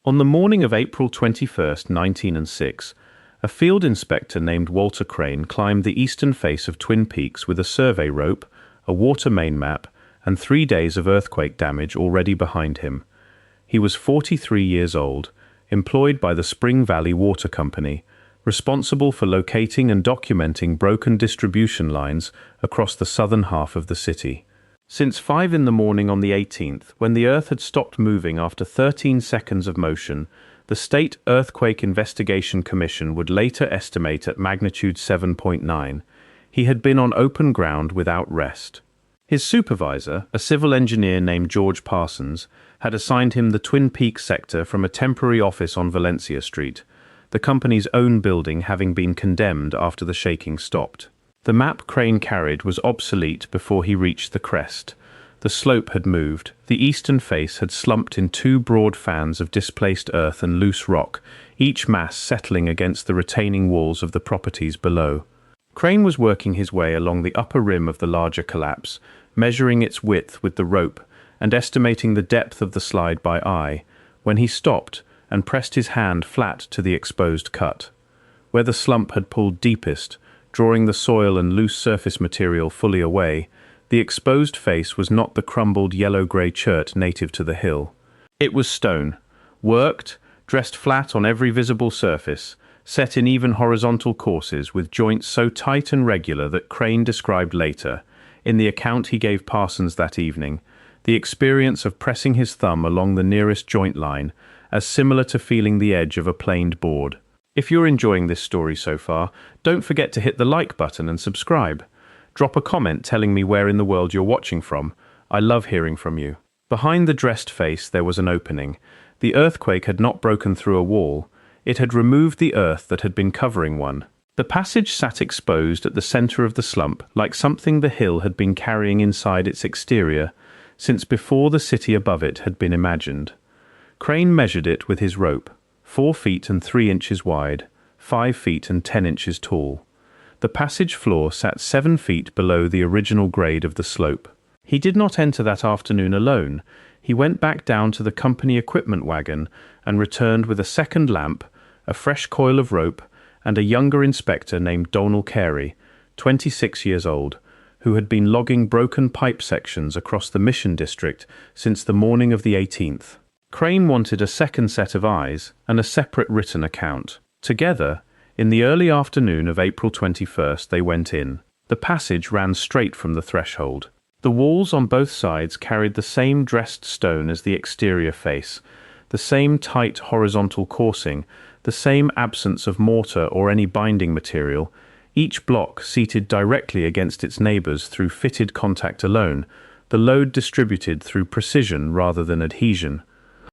On the morning of April 21st, 1906, a field inspector named Walter Crane climbed the eastern face of Twin Peaks with a survey rope, a water main map, and 3 days of earthquake damage already behind him. He was 43 years old, employed by the Spring Valley Water Company, responsible for locating and documenting broken distribution lines across the southern half of the city. Since 5 in the morning on the 18th, when the Earth had stopped moving after 13 seconds of motion, the State Earthquake Investigation Commission would later estimate at magnitude 7.9. He had been on open ground without rest. His supervisor, a civil engineer named George Parsons, had assigned him the Twin Peaks sector from a temporary office on Valencia Street, the company's own building having been condemned after the shaking stopped. The map Crane carried was obsolete before he reached the crest. The slope had moved, the eastern face had slumped in 2 broad fans of displaced earth and loose rock, each mass settling against the retaining walls of the properties below. Crane was working his way along the upper rim of the larger collapse, measuring its width with the rope and estimating the depth of the slide by eye, when he stopped and pressed his hand flat to the exposed cut. Where the slump had pulled deepest, drawing the soil and loose surface material fully away, the exposed face was not the crumbled yellow-grey chert native to the hill. It was stone, worked, dressed flat on every visible surface, set in even horizontal courses with joints so tight and regular that Crane described later, in the account he gave Parsons that evening, the experience of pressing his thumb along the nearest joint line, as similar to feeling the edge of a planed board. If you're enjoying this story so far, don't forget to hit the like button and subscribe. Drop a comment telling me where in the world you're watching from. I love hearing from you. Behind the dressed face there was an opening. The earthquake had not broken through a wall. It had removed the earth that had been covering one. The passage sat exposed at the center of the slump, like something the hill had been carrying inside its exterior, since before the city above it had been imagined. Crane measured it with his rope, 4 feet and 3 inches wide, 5 feet and 10 inches tall. The passage floor sat 7 feet below the original grade of the slope. He did not enter that afternoon alone. He went back down to the company equipment wagon and returned with a second lamp, a fresh coil of rope, and a younger inspector named Donald Carey, 26 years old, who had been logging broken pipe sections across the Mission District since the morning of the 18th. Crane wanted a second set of eyes and a separate written account. Together, in the early afternoon of April 21st, they went in. The passage ran straight from the threshold. The walls on both sides carried the same dressed stone as the exterior face, the same tight horizontal coursing, the same absence of mortar or any binding material, each block seated directly against its neighbors through fitted contact alone, the load distributed through precision rather than adhesion.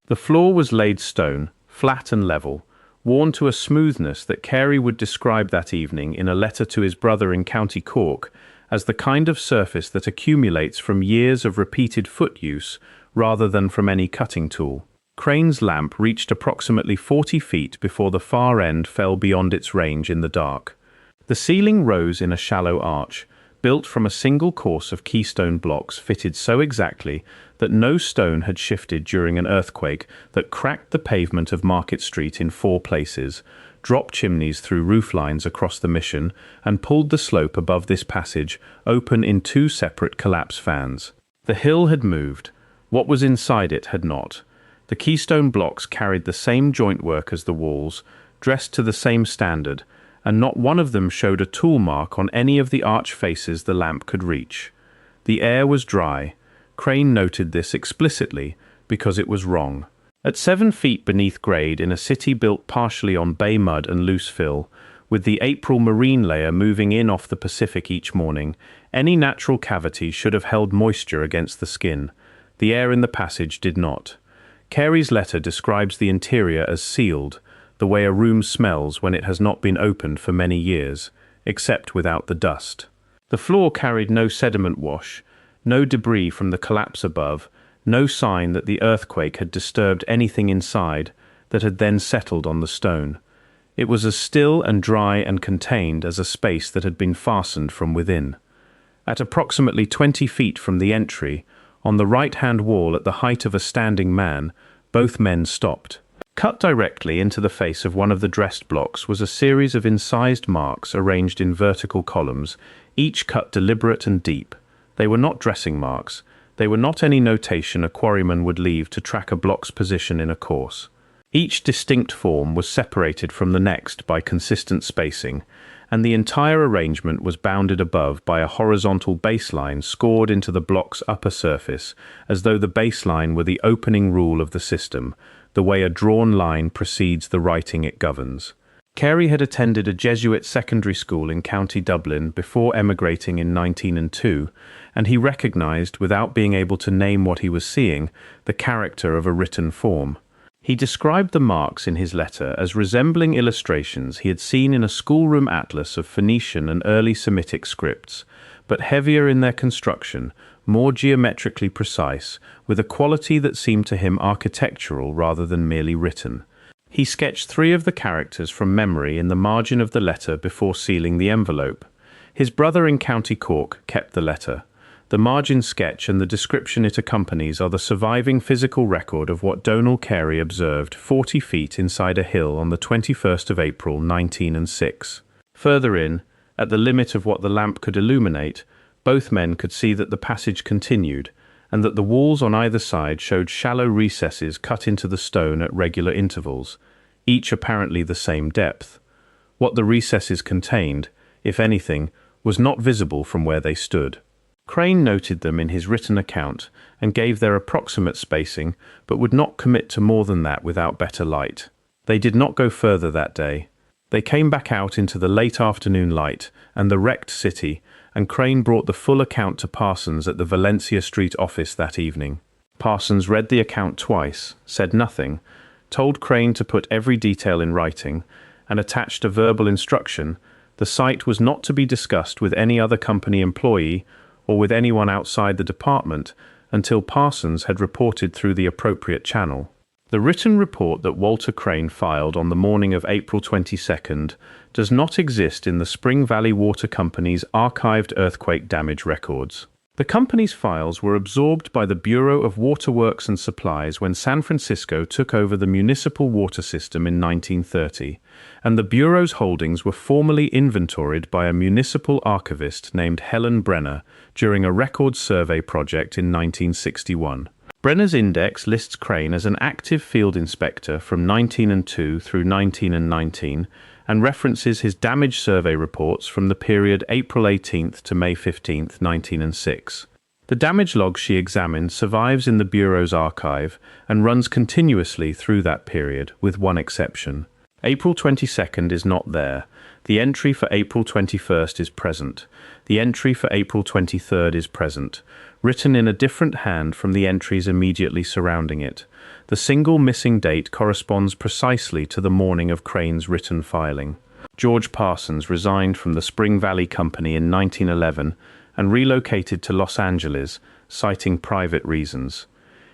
The floor was laid stone, flat and level, worn to a smoothness that Carey would describe that evening in a letter to his brother in County Cork as the kind of surface that accumulates from years of repeated foot use rather than from any cutting tool. Crane's lamp reached approximately 40 feet before the far end fell beyond its range in the dark. The ceiling rose in a shallow arch, built from a single course of keystone blocks fitted so exactly that no stone had shifted during an earthquake that cracked the pavement of Market Street in 4 places, dropped chimneys through roof lines across the Mission, and pulled the slope above this passage open in 2 separate collapse fans. The hill had moved. What was inside it had not. The keystone blocks carried the same jointwork as the walls, dressed to the same standard, and not one of them showed a tool mark on any of the arch faces the lamp could reach. The air was dry. Crane noted this explicitly because it was wrong. At 7 feet beneath grade in a city built partially on bay mud and loose fill, with the April marine layer moving in off the Pacific each morning, any natural cavity should have held moisture against the skin. The air in the passage did not. Carey's letter describes the interior as sealed, the way a room smells when it has not been opened for many years, except without the dust. The floor carried no sediment wash, no debris from the collapse above, no sign that the earthquake had disturbed anything inside that had then settled on the stone. It was as still and dry and contained as a space that had been fastened from within. At approximately 20 feet from the entry, on the right-hand wall at the height of a standing man, both men stopped. Cut directly into the face of one of the dressed blocks was a series of incised marks arranged in vertical columns, each cut deliberate and deep. They were not dressing marks. They were not any notation a quarryman would leave to track a block's position in a course. Each distinct form was separated from the next by consistent spacing, and the entire arrangement was bounded above by a horizontal baseline scored into the block's upper surface, as though the baseline were the opening rule of the system, the way a drawn line precedes the writing it governs. Carey had attended a Jesuit secondary school in County Dublin before emigrating in 1902, and he recognized, without being able to name what he was seeing, the character of a written form. He described the marks in his letter as resembling illustrations he had seen in a schoolroom atlas of Phoenician and early Semitic scripts, but heavier in their construction, more geometrically precise, with a quality that seemed to him architectural rather than merely written. He sketched 3 of the characters from memory in the margin of the letter before sealing the envelope. His brother in County Cork kept the letter. The margin sketch and the description it accompanies are the surviving physical record of what Donald Carey observed 40 feet inside a hill on the 21st of April 1906. Further in, at the limit of what the lamp could illuminate, both men could see that the passage continued, and that the walls on either side showed shallow recesses cut into the stone at regular intervals, each apparently the same depth. What the recesses contained, if anything, was not visible from where they stood. Crane noted them in his written account and gave their approximate spacing, but would not commit to more than that without better light. They did not go further that day. They came back out into the late afternoon light and the wrecked city, and Crane brought the full account to Parsons at the Valencia Street office that evening. Parsons read the account twice, said nothing, told Crane to put every detail in writing, and attached a verbal instruction. The site was not to be discussed with any other company employee or with anyone outside the department until Parsons had reported through the appropriate channel. The written report that Walter Crane filed on the morning of April 22nd does not exist in the Spring Valley Water Company's archived earthquake damage records. The company's files were absorbed by the Bureau of Waterworks and Supplies when San Francisco took over the municipal water system in 1930, and the Bureau's holdings were formally inventoried by a municipal archivist named Helen Brenner during a record survey project in 1961. Brenner's index lists Crane as an active field inspector from 1902 through 1919 and references his damage survey reports from the period April 18th to May 15th, 1906. The damage log she examined survives in the Bureau's archive and runs continuously through that period, with one exception. April 22nd is not there. The entry for April 21st is present. The entry for April 23rd is present, written in a different hand from the entries immediately surrounding it. The single missing date corresponds precisely to the morning of Crane's written filing. George Parsons resigned from the Spring Valley Company in 1911 and relocated to Los Angeles, citing private reasons.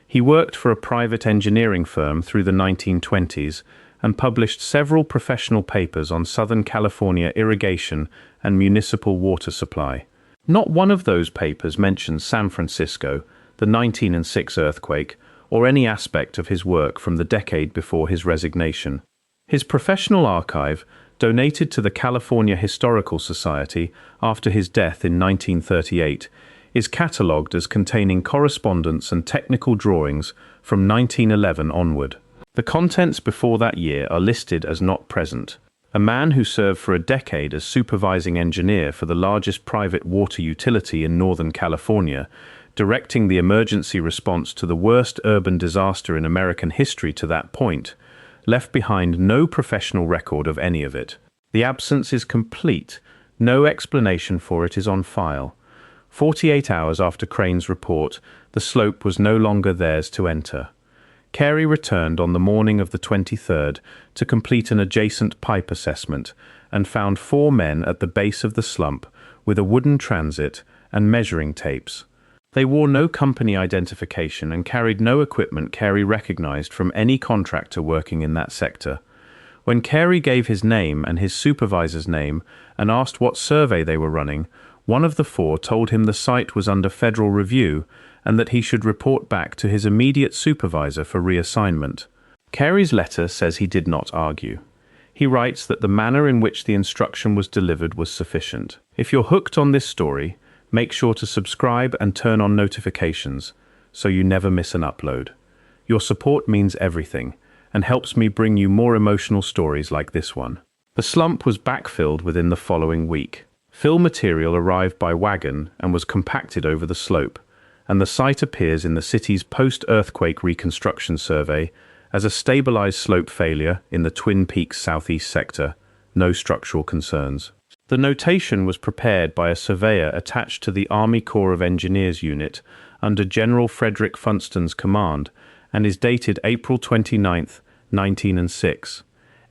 He worked for a private engineering firm through the 1920s and published several professional papers on Southern California irrigation and municipal water supply. Not one of those papers mentions San Francisco, the 1906 earthquake, or any aspect of his work from the decade before his resignation. His professional archive, donated to the California Historical Society after his death in 1938, is catalogued as containing correspondence and technical drawings from 1911 onward. The contents before that year are listed as not present. A man who served for a decade as supervising engineer for the largest private water utility in Northern California, directing the emergency response to the worst urban disaster in American history to that point, left behind no professional record of any of it. The absence is complete. No explanation for it is on file. 48 hours after Crane's report, the slope was no longer theirs to enter. Carey returned on the morning of the 23rd to complete an adjacent pipe assessment and found 4 men at the base of the slump with a wooden transit and measuring tapes. They wore no company identification and carried no equipment Carey recognized from any contractor working in that sector. When Carey gave his name and his supervisor's name and asked what survey they were running, one of the 4 told him the site was under federal review and that he should report back to his immediate supervisor for reassignment. Carey's letter says he did not argue. He writes that the manner in which the instruction was delivered was sufficient. If you're hooked on this story, make sure to subscribe and turn on notifications so you never miss an upload. Your support means everything and helps me bring you more emotional stories like this one. The slump was backfilled within the following week. Fill material arrived by wagon and was compacted over the slope, and the site appears in the city's post-earthquake reconstruction survey as a stabilized slope failure in the Twin Peaks southeast sector. No structural concerns. The notation was prepared by a surveyor attached to the Army Corps of Engineers unit under General Frederick Funston's command and is dated April 29, 1906,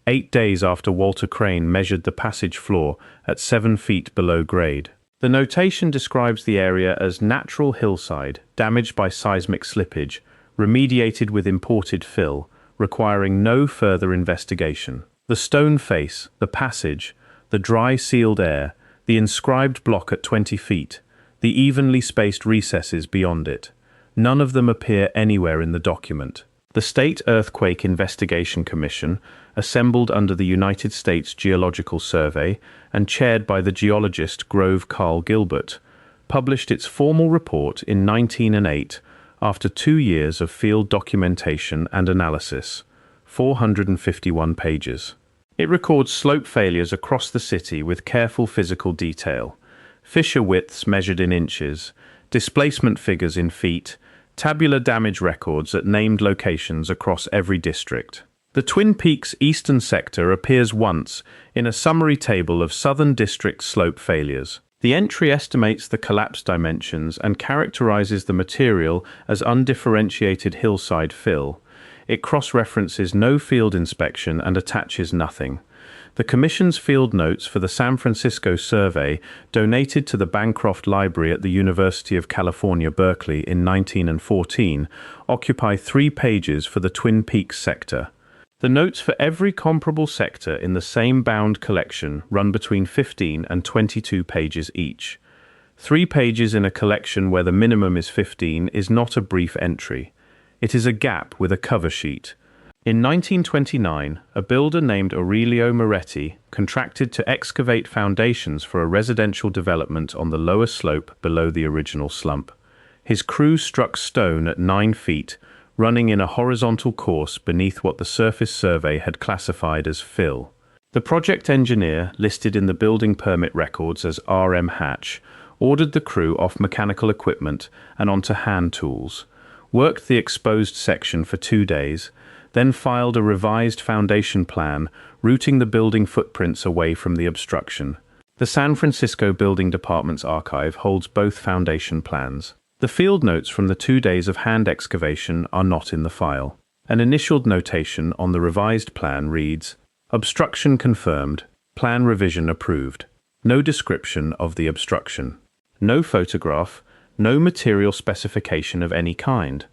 8 days after Walter Crane measured the passage floor at 7 feet below grade. The notation describes the area as natural hillside, damaged by seismic slippage, remediated with imported fill, requiring no further investigation. The stone face, the passage, the dry sealed air, the inscribed block at 20 feet, the evenly spaced recesses beyond it. None of them appear anywhere in the document. The State Earthquake Investigation Commission, assembled under the United States Geological Survey and chaired by the geologist Grove Carl Gilbert, published its formal report in 1908 after 2 years of field documentation and analysis, 451 pages. It records slope failures across the city with careful physical detail, fissure widths measured in inches, displacement figures in feet, tabular damage records at named locations across every district. The Twin Peaks eastern sector appears once in a summary table of Southern District slope failures. The entry estimates the collapse dimensions and characterizes the material as undifferentiated hillside fill. It cross-references no field inspection and attaches nothing. The Commission's field notes for the San Francisco survey, donated to the Bancroft Library at the University of California, Berkeley in 1914, occupy 3 pages for the Twin Peaks sector. The notes for every comparable sector in the same bound collection run between 15 and 22 pages each. 3 pages in a collection where the minimum is 15 is not a brief entry. It is a gap with a cover sheet. In 1929, a builder named Aurelio Moretti contracted to excavate foundations for a residential development on the lower slope below the original slump. His crew struck stone at 9 feet, running in a horizontal course beneath what the surface survey had classified as fill. The project engineer, listed in the building permit records as R.M. Hatch, ordered the crew off mechanical equipment and onto hand tools, worked the exposed section for 2 days, then filed a revised foundation plan, routing the building footprints away from the obstruction. The San Francisco Building Department's archive holds both foundation plans. The field notes from the 2 days of hand excavation are not in the file. An initialed notation on the revised plan reads, "Obstruction confirmed, plan revision approved." No description of the obstruction. No photograph, no material specification of any kind.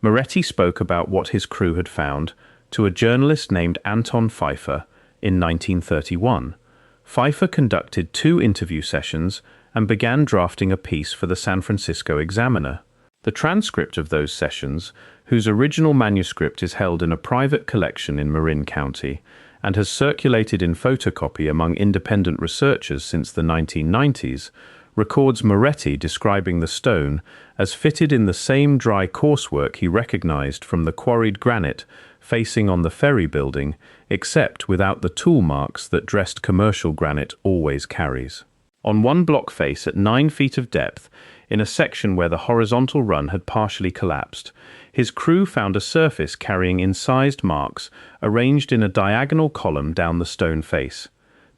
Moretti spoke about what his crew had found to a journalist named Anton Pfeiffer in 1931. Pfeiffer conducted 2 interview sessions and began drafting a piece for the San Francisco Examiner. The transcript of those sessions, whose original manuscript is held in a private collection in Marin County and has circulated in photocopy among independent researchers since the 1990s, records Moretti describing the stone as fitted in the same dry coursework he recognized from the quarried granite facing on the ferry building, except without the tool marks that dressed commercial granite always carries. On one block face at 9 feet of depth, in a section where the horizontal run had partially collapsed, his crew found a surface carrying incised marks arranged in a diagonal column down the stone face.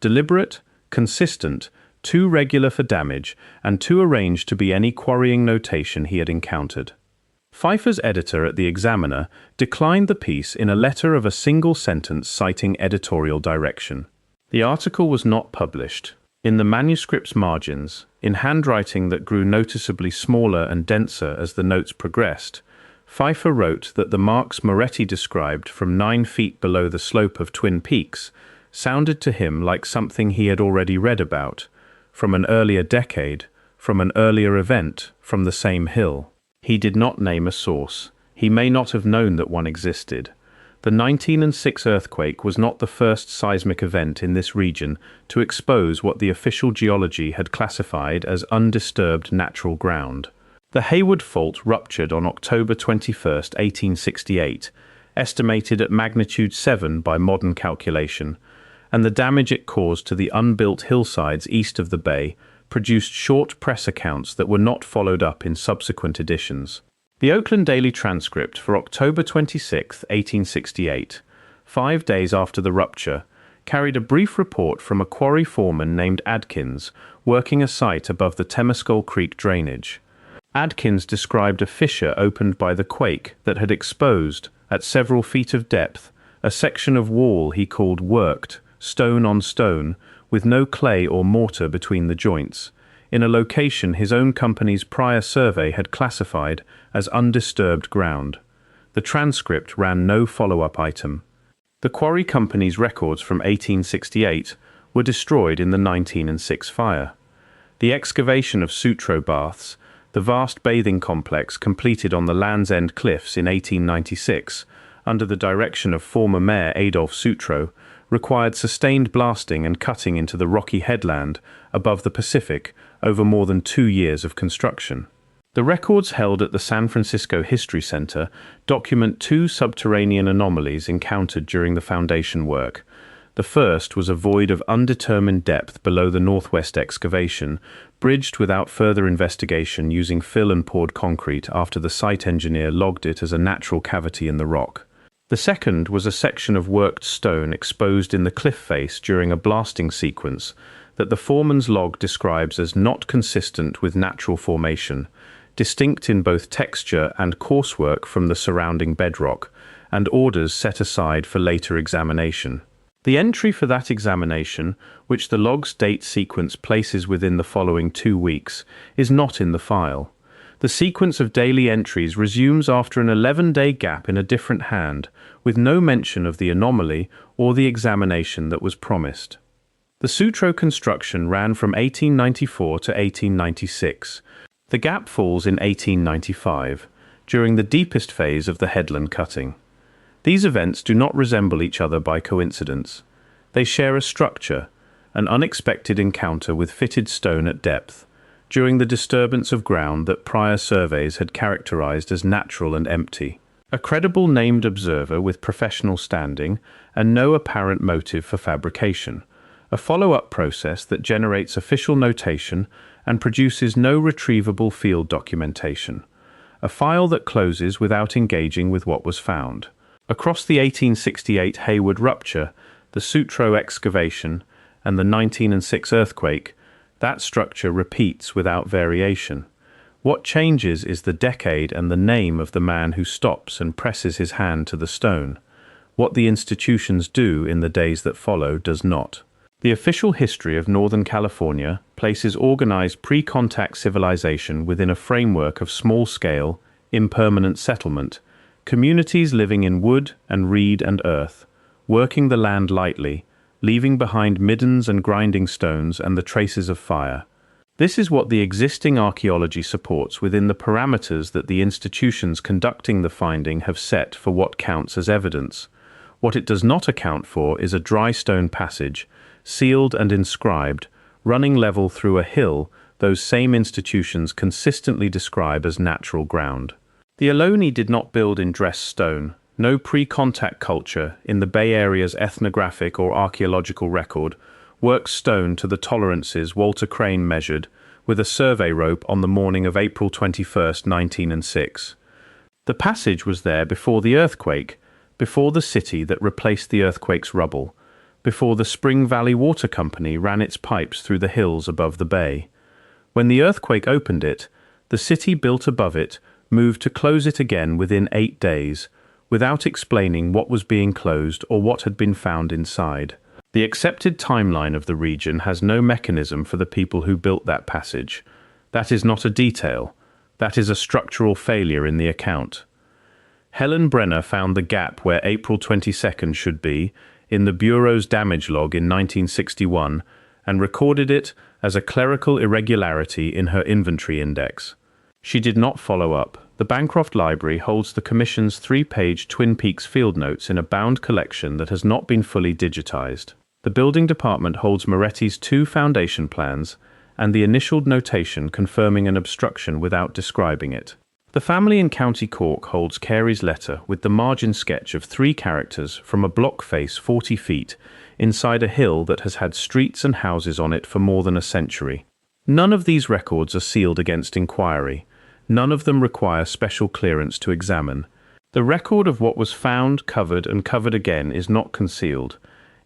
Deliberate, consistent, too regular for damage, and too arranged to be any quarrying notation he had encountered. Pfeiffer's editor at the Examiner declined the piece in a letter of a single sentence citing editorial direction. The article was not published. In the manuscript's margins, in handwriting that grew noticeably smaller and denser as the notes progressed, Pfeiffer wrote that the marks Moretti described from 9 feet below the slope of Twin Peaks sounded to him like something he had already read about, from an earlier decade, from an earlier event, from the same hill. He did not name a source. He may not have known that one existed. The 1906 earthquake was not the first seismic event in this region to expose what the official geology had classified as undisturbed natural ground. The Hayward fault ruptured on October 21, 1868, estimated at magnitude 7 by modern calculation, and the damage it caused to the unbuilt hillsides east of the bay produced short press accounts that were not followed up in subsequent editions. The Oakland Daily Transcript for October 26, 1868, 5 days after the rupture, carried a brief report from a quarry foreman named Adkins, working a site above the Temescal Creek drainage. Adkins described a fissure opened by the quake that had exposed, at several feet of depth, a section of wall he called worked, stone on stone, with no clay or mortar between the joints, in a location his own company's prior survey had classified as undisturbed ground. The transcript ran no follow-up item. The quarry company's records from 1868 were destroyed in the 1906 fire. The excavation of Sutro baths, the vast bathing complex completed on the Land's End Cliffs in 1896, under the direction of former Mayor Adolph Sutro, required sustained blasting and cutting into the rocky headland above the Pacific over more than 2 years of construction. The records held at the San Francisco History Center document 2 subterranean anomalies encountered during the foundation work. The first was a void of undetermined depth below the northwest excavation, bridged without further investigation using fill and poured concrete after the site engineer logged it as a natural cavity in the rock. The second was a section of worked stone exposed in the cliff face during a blasting sequence that the foreman's log describes as not consistent with natural formation, distinct in both texture and coarsework from the surrounding bedrock, and orders set aside for later examination. The entry for that examination, which the log's date sequence places within the following 2 weeks, is not in the file. The sequence of daily entries resumes after an 11-day gap in a different hand, with no mention of the anomaly or the examination that was promised. The Sutro construction ran from 1894 to 1896. The gap falls in 1895, during the deepest phase of the headland cutting. These events do not resemble each other by coincidence. They share a structure, an unexpected encounter with fitted stone at depth, during the disturbance of ground that prior surveys had characterized as natural and empty. A credible named observer with professional standing and no apparent motive for fabrication. A follow-up process that generates official notation and produces no retrievable field documentation. A file that closes without engaging with what was found. Across the 1868 Hayward rupture, the Sutro excavation, and the 1906 earthquake, that structure repeats without variation. What changes is the decade and the name of the man who stops and presses his hand to the stone. What the institutions do in the days that follow does not. The official history of Northern California places organized pre-contact civilization within a framework of small-scale, impermanent settlement, communities living in wood and reed and earth, working the land lightly, leaving behind middens and grinding stones and the traces of fire. This is what the existing archaeology supports within the parameters that the institutions conducting the finding have set for what counts as evidence. What it does not account for is a dry stone passage, sealed and inscribed, running level through a hill those same institutions consistently describe as natural ground. The Ohlone did not build in dressed stone. No pre-contact culture in the Bay Area's ethnographic or archaeological record worked stone to the tolerances Walter Crane measured with a survey rope on the morning of April 21, 1906. The passage was there before the earthquake, before the city that replaced the earthquake's rubble, before the Spring Valley Water Company ran its pipes through the hills above the bay. When the earthquake opened it, the city built above it moved to close it again within 8 days, without explaining what was being closed or what had been found inside. The accepted timeline of the region has no mechanism for the people who built that passage. That is not a detail. That is a structural failure in the account. Helen Brenner found the gap where April 22nd should be in the Bureau's damage log in 1961 and recorded it as a clerical irregularity in her inventory index. She did not follow up. The Bancroft Library holds the Commission's 3-page Twin Peaks field notes in a bound collection that has not been fully digitized. The building department holds Moretti's 2 foundation plans and the initialed notation confirming an obstruction without describing it. The family in County Cork holds Carey's letter with the margin sketch of 3 characters from a block face 40 feet inside a hill that has had streets and houses on it for more than a century. None of these records are sealed against inquiry. None of them require special clearance to examine. The record of what was found, covered, and covered again is not concealed.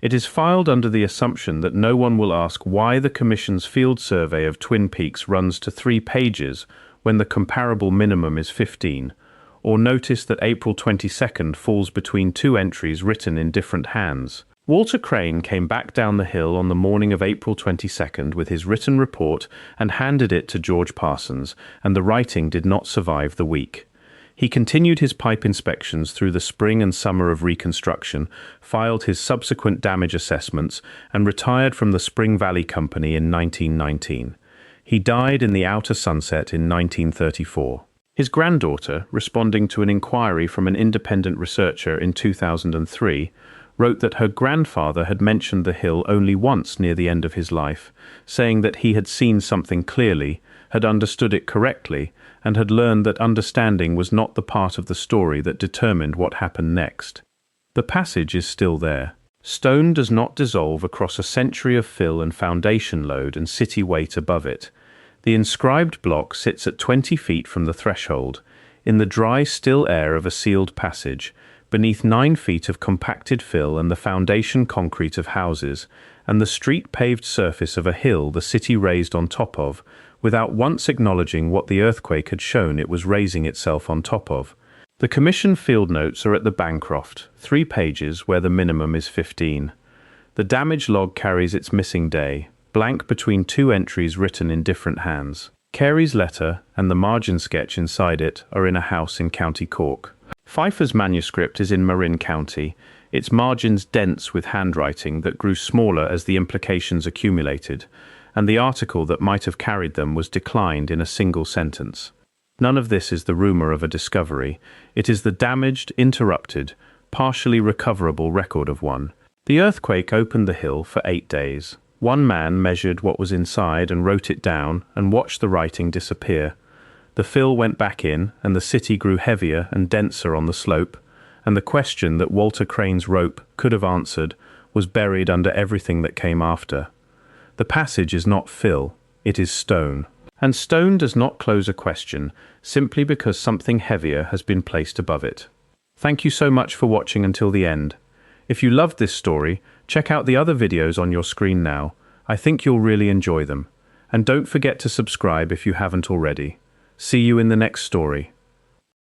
It is filed under the assumption that no one will ask why the Commission's field survey of Twin Peaks runs to 3 pages when the comparable minimum is 15, or notice that April 22nd falls between 2 entries written in different hands. Walter Crane came back down the hill on the morning of April 22nd with his written report and handed it to George Parsons, and the writing did not survive the week. He continued his pipe inspections through the spring and summer of reconstruction, filed his subsequent damage assessments, and retired from the Spring Valley Company in 1919. He died in the outer sunset in 1934. His granddaughter, responding to an inquiry from an independent researcher in 2003, wrote that her grandfather had mentioned the hill only once near the end of his life, saying that he had seen something clearly, had understood it correctly, and had learned that understanding was not the part of the story that determined what happened next. The passage is still there. Stone does not dissolve across a century of fill and foundation load and city weight above it. The inscribed block sits at 20 feet from the threshold, in the dry, still air of a sealed passage, beneath 9 feet of compacted fill and the foundation concrete of houses, and the street-paved surface of a hill the city raised on top of, without once acknowledging what the earthquake had shown it was raising itself on top of. The Commission field notes are at the Bancroft, 3 pages where the minimum is 15. The damage log carries its missing day, blank between 2 entries written in different hands. Carey's letter and the margin sketch inside it are in a house in County Cork. Pfeiffer's manuscript is in Marin County, its margins dense with handwriting that grew smaller as the implications accumulated, and the article that might have carried them was declined in a single sentence. None of this is the rumor of a discovery. It is the damaged, interrupted, partially recoverable record of one. The earthquake opened the hill for 8 days. One man measured what was inside and wrote it down and watched the writing disappear. The fill went back in, and the city grew heavier and denser on the slope, and the question that Walter Crane's rope could have answered was buried under everything that came after. The passage is not fill, it is stone. And stone does not close a question simply because something heavier has been placed above it. Thank you so much for watching until the end. If you loved this story, check out the other videos on your screen now. I think you'll really enjoy them. And don't forget to subscribe if you haven't already. See you in the next story.